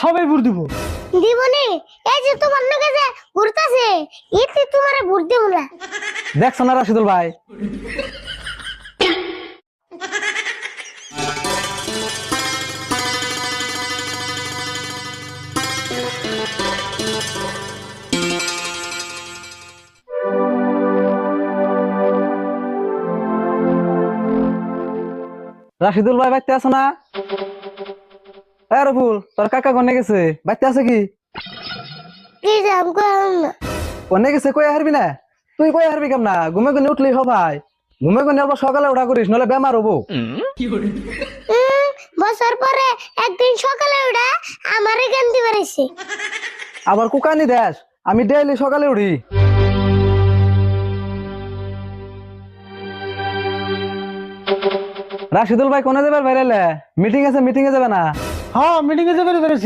সবাই ভোট দিব। দিবনি এই যে তোমার নাকি যে ঘুরতাছে এতে তোমারে ভোট দেব না। দেখছো না রাশিদুল ভাই? রাশিদুল ভাই বাইতে আছো না? রফুল, তোর কাকা কোনে গেছে? বাইতে আছে কি? কি জাম কম না। কোনে গেছে কই হারবি না? তুই কই হারবি কেমন না? ঘুমে ঘুমে উঠলেই হ ভাই। ঘুমে ঘুমে আবার সকালে ওঠা করিস, নলে বেমার হবো। বছর পরে একদিন সকালে উঠা আমারে গান্দি বাড়াইছে। আবার কুকানি দেশ, আমি ডেইলি সকালে উঠি। রাশিদুল ভাই কোনে যাবার বাইরে? মিটিং আছে, মিটিং এ যাবে না? হ্যাঁ, মিটিং এ যাবে পেরেছি।